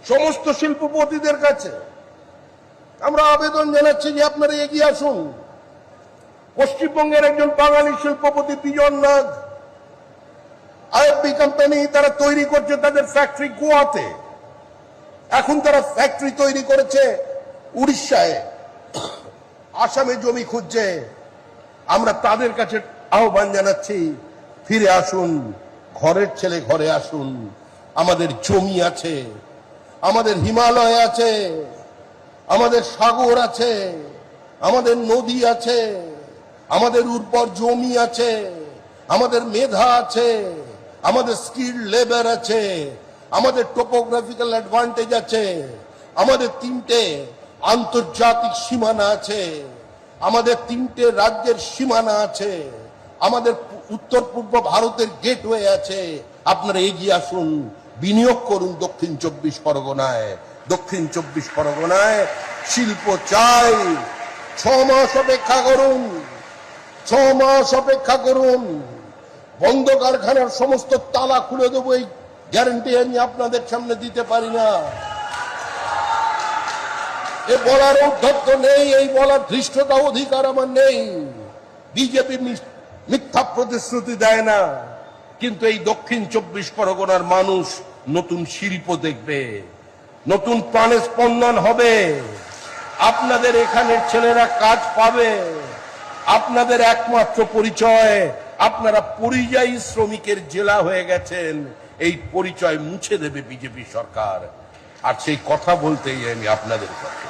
সমস্ত শিল্পপতিদের কাছে আমরা আবেদন জানাচ্ছি যে আপনারা এগিয়ে আসুন। পশ্চিমবঙ্গের একজন বাঙালি শিল্পপতি বিজন নাগ, আইএফবি কোম্পানি, তারা তৈরি করছে তাদের ফ্যাক্টরি গোয়াতে। এখন তারা ফ্যাক্টরি তৈরি করেছে উড়িষ্যায়, আসামে জমি খুঁজছে। আমরা তাদের কাছে আহ্বান জানাচ্ছি, ফিরে আসুন, ঘরের ছেলে ঘরে আসুন। আমাদের জমি আছে, আমাদের হিমালয় আছে, আমাদের সাগর আছে, আমাদের নদী আছে, আমাদের উর্বর জমি আছে, আমাদের মেধা আছে, আমাদের স্কিল লেবার আছে, আমাদের টোপোগ্রাফিক্যাল অ্যাডভান্টেজ আছে, আমাদের 3টে আন্তর্জাতিক সীমানা আছে, আমাদের 3টে রাজ্যের সীমানা আছে, আমাদের উত্তর পূর্ব ভারতের গেটওয়ে আছে। আপনারা এগিয়ে আসুন, বিনিয়োগ করুন দক্ষিণ 24 পরগনায়। দক্ষিণ 24 পরগনায় শিল্প চাই। 6 মাস অপেক্ষা করুন, 6 মাস অপেক্ষা করুন। বন্ধ কারখানার সমস্ত তালা খুলে দেবো, এই গ্যারান্টি আমি আপনাদের সামনে দিতে পারি না। এ বলার ঔদ্ধত্য নেই, এই বলার ধৃষ্টতা অধিকার আমার নেই। বিজেপি মিথ্যা প্রতিশ্রুতি দেয় না, কিন্তু এই দক্ষিণ 24 পরগনার মানুষ নতুন শিল্প দেখবে, নতুন প্রাণে স্পন্দন হবে। আপনাদের এখানের ছেলেরা কাজ পাবে। আপনাদের একমাত্র পরিচয়, আপনারা পরিযায়ী শ্রমিকের জেলা হয়ে গেছেন, এই পরিচয় মুছে দেবে বিজেপি সরকার। আর সেই কথা বলতেই আমি আপনাদের কাছে